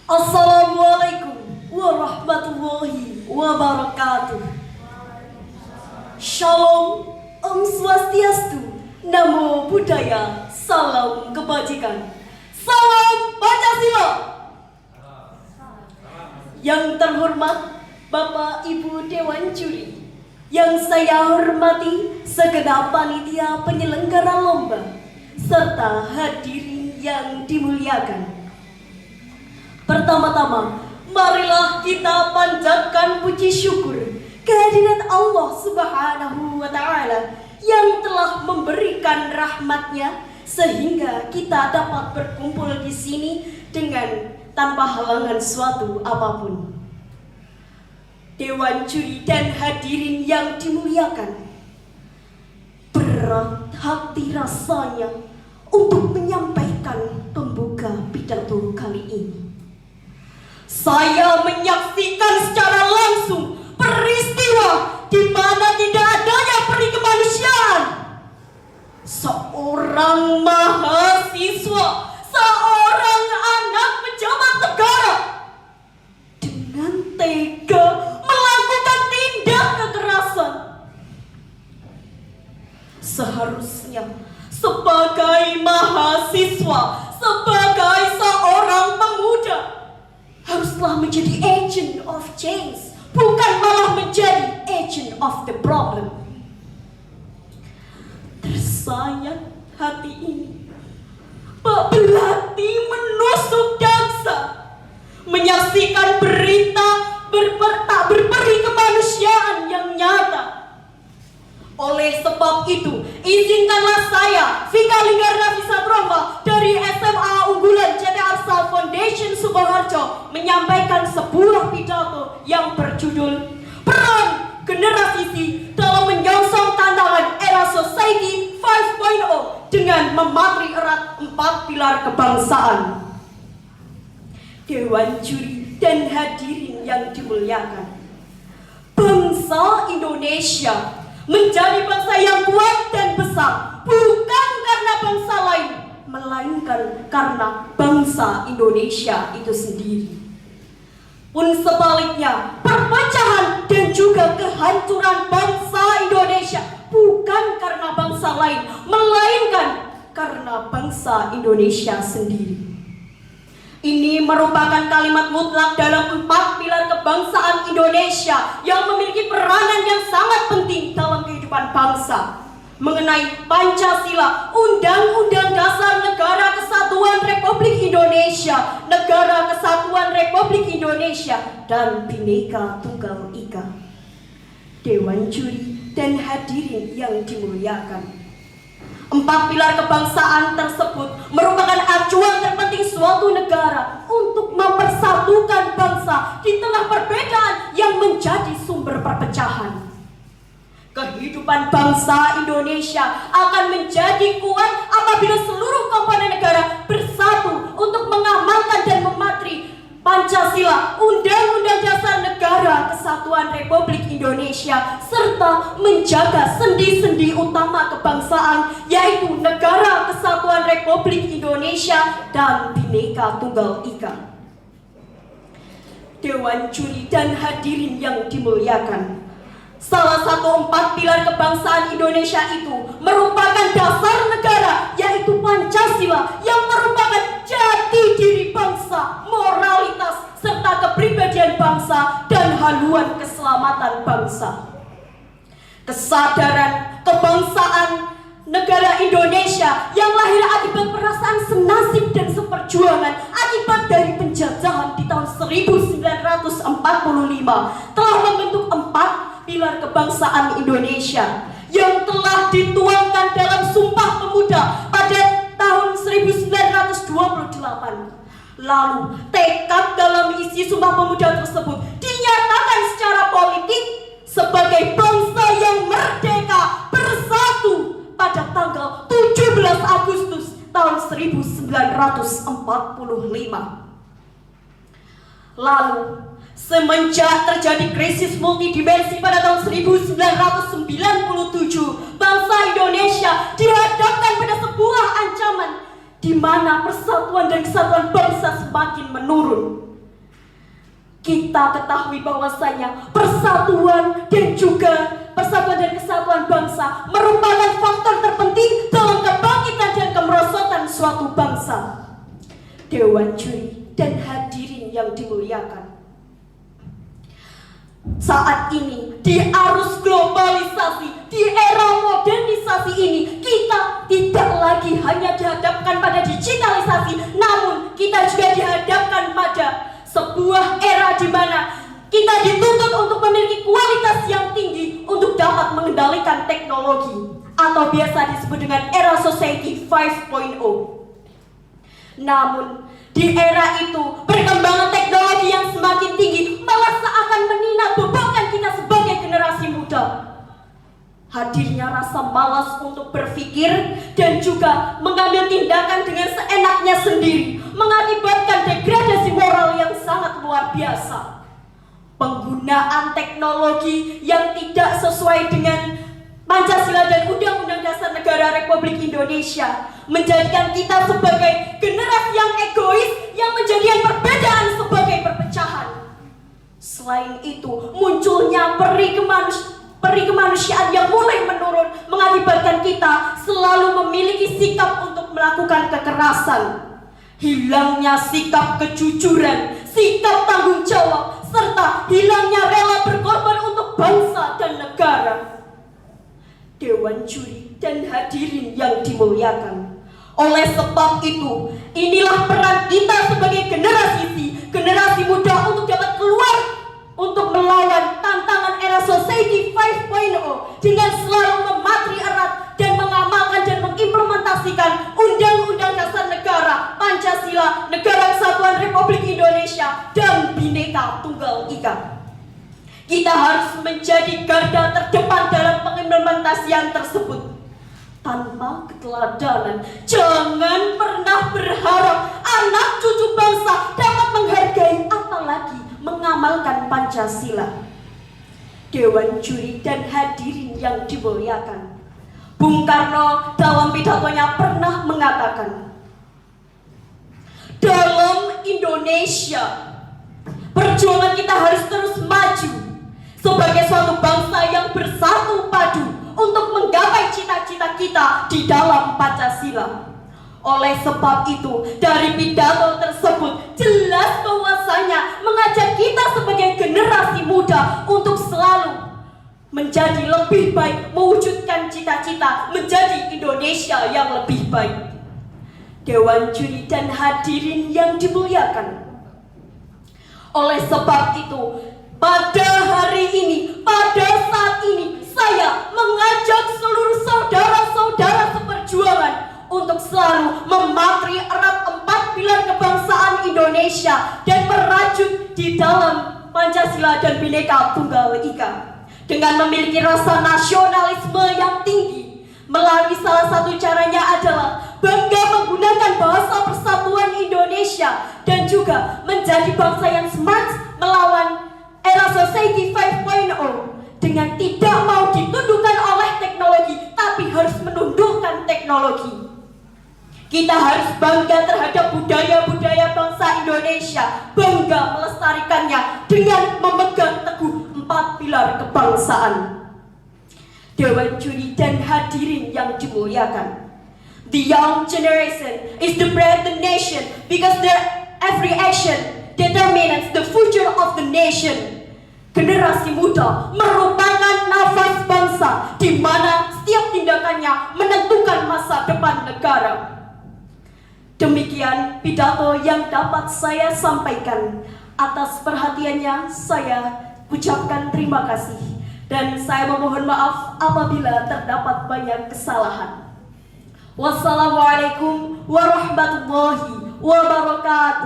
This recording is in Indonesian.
Assalamualaikum warahmatullahi wabarakatuh. Shalom, Om Swastiastu, Namo Buddhaya, salam kebajikan, salam Pancasila. Yang terhormat Bapak Ibu Dewan Juri, yang saya hormati segenap panitia penyelenggara lomba, serta hadirin yang dimuliakan. Pertama-tama, marilah kita panjatkan puji syukur kehadirat Allah Subhanahu wa Ta'ala yang telah memberikan rahmat-Nya sehingga kita dapat berkumpul di sini dengan tanpa halangan suatu apapun. Dewan juri dan hadirin yang dimuliakan, berat hati rasanya untuk menyampaikan pembuka pidato kali ini. Saya menyaksikan secara langsung peristiwa di mana tidak adanya peri kemanusiaan. Seorang mahasiswa, seorang anak pejabat negara dengan tega melakukan tindak kekerasan. Seharusnya sebagai mahasiswa, sebagai seorang pemuda, haruslah menjadi agent of change, bukan malah menjadi agent of the problem. Tersayat hati ini, belati menusuk dansa, menyaksikan berita tak berperi kemanusiaan yang nyata. Oleh sebab itu, izinkanlah saya, Vika Linggarnavisa Tromba dari SMA Unggulan CT Arsal Foundation Sukoharjo, menyampaikan sebuah pidato yang berjudul Peran Generasi Z dalam Menyongsong Tantangan Era Society 5.0 dengan mematri erat 4 pilar kebangsaan. Dewan juri dan hadirin yang dimuliakan, bangsa Indonesia menjadi bangsa yang kuat dan besar bukan karena bangsa lain, melainkan karena bangsa Indonesia itu sendiri. Pun sebaliknya, perpecahan dan juga kehancuran bangsa Indonesia bukan karena bangsa lain, melainkan karena bangsa Indonesia sendiri. Ini merupakan kalimat mutlak dalam 4 pilar kebangsaan Indonesia yang memiliki peranan yang sangat penting dalam kehidupan bangsa. Mengenai Pancasila, Undang-Undang Dasar Negara Kesatuan Republik Indonesia, Negara Kesatuan Republik Indonesia, dan Bhinneka Tunggal Ika. Dewan juri dan hadirin yang dimuliakan, 4 pilar kebangsaan tersebut merupakan acuan terpenting suatu negara untuk mempersatukan bangsa di tengah perbedaan yang menjadi sumber perpecahan. Kehidupan bangsa Indonesia akan menjadi kuat apabila seluruh komponen negara bersatu untuk mengamalkan dan mematri Pancasila, Undang-Undang Dasar Negara Kesatuan Republik Indonesia, serta menjaga sendi-sendi utama kebangsaan, yaitu Negara Kesatuan Republik Indonesia dan Bhinneka Tunggal Ika. Dewan juri dan hadirin yang dimuliakan, salah satu 4 pilar kebangsaan Indonesia itu merupakan dasar negara, yaitu Pancasila, yang merupakan jati diri bangsa, moralitas, serta kepribadian bangsa dan haluan keselamatan bangsa. Kesadaran kebangsaan negara Indonesia yang lahir akibat perasaan senasib dan seperjuangan akibat dari penjajahan di tahun 1945 telah membentuk 4 pilar kebangsaan Indonesia yang telah dituangkan dalam Sumpah Pemuda pada tahun 1928. Lalu tekad dalam isi Sumpah Pemuda tersebut dinyatakan secara politik sebagai bangsa yang merdeka bersatu pada tanggal 17 Agustus tahun 1945. Lalu semenjak terjadi krisis multidimensi pada tahun 1997, bangsa Indonesia dihadapkan pada sebuah ancaman di mana persatuan dan kesatuan bangsa semakin menurun. Kita ketahui bahwasanya persatuan dan kesatuan bangsa merupakan faktor terpenting dalam kebangkitan dan kemerosotan suatu bangsa. Dewan juri dan hadirin yang dimuliakan, saat ini di arus globalisasi, di era modernisasi ini, kita tidak lagi hanya dihadapkan pada digitalisasi, namun kita juga dihadapkan pada sebuah era di mana kita dituntut untuk memiliki kualitas yang tinggi untuk dapat mengendalikan teknologi, atau biasa disebut dengan era Society 5.0. Namun di era itu, perkembangan teknologi yang semakin tinggi malah seakan bebankan kita sebagai generasi muda. Hadirnya rasa malas untuk berpikir dan juga mengambil tindakan dengan seenaknya sendiri mengakibatkan degradasi moral yang sangat luar biasa. Penggunaan teknologi yang tidak sesuai dengan Pancasila dan Undang-Undang Dasar Negara Republik Indonesia menjadikan kita sebagai generasi yang egois yang menjadikan perbedaan sebagai perpecahan. Selain itu, munculnya peri kemanusiaan yang mulai menurun mengakibatkan kita selalu memiliki sikap untuk melakukan kekerasan. Hilangnya sikap kejujuran, sikap tanggung jawab, serta hilangnya rela berkorban untuk bangsa dan negara. Dewan juri dan hadirin yang dimuliakan, oleh sebab itu, inilah peran kita sebagai generasi muda untuk dapat keluar untuk melawan tantangan era Society 5.0 dengan selalu mematri erat dan mengamalkan dan mengimplementasikan Undang-Undang Dasar Negara, Pancasila, Negara Kesatuan Republik Indonesia, dan Bhinneka Tunggal Ika. Kita harus menjadi garda terdepan dalam pengimplementasian tersebut. Tanpa keteladanan, jangan pernah berharap anak cucu bangsa dapat menghargai apalagi mengamalkan Pancasila. Dewan juri dan hadirin yang dimuliakan, Bung Karno dalam pidatonya pernah mengatakan, dalam Indonesia, perjuangan kita harus terus maju sebagai suatu bangsa yang bersatu padu untuk menggapai cita-cita kita di dalam Pancasila. Oleh sebab itu, dari pidato tersebut jelas bahwasanya mengajak kita sebagai generasi muda untuk selalu menjadi lebih baik, mewujudkan cita-cita menjadi Indonesia yang lebih baik. Dewan juri dan hadirin yang dimuliakan, oleh sebab itu, pada hari ini, pada saat ini, saya mengajak seluruh saudara-saudara seperjuangan untuk selalu mematri erat 4 pilar kebangsaan Indonesia dan merajut di dalam Pancasila dan Bhinneka Tunggal Ika dengan memiliki rasa nasionalisme yang tinggi. Melalui salah satu caranya adalah bangga menggunakan bahasa persatuan Indonesia dan juga menjadi bangsa yang smart melawan era Society 5.0 dengan tidak mau ditundukkan oleh teknologi, tapi harus menundukkan teknologi. Kita harus bangga terhadap budaya-budaya bangsa Indonesia, bangga melestarikannya dengan memegang teguh 4 pilar kebangsaan. Dewan juri dan hadirin yang dimuliakan, the young generation is the brand of the nation because their every action determines the future of the nation. Generasi muda merupakan nafas bangsa di mana setiap tindakannya menentukan masa depan negara. Demikian pidato yang dapat saya sampaikan. Atas perhatiannya saya ucapkan terima kasih dan saya memohon maaf apabila terdapat banyak kesalahan. Wassalamualaikum warahmatullahi wabarakatuh.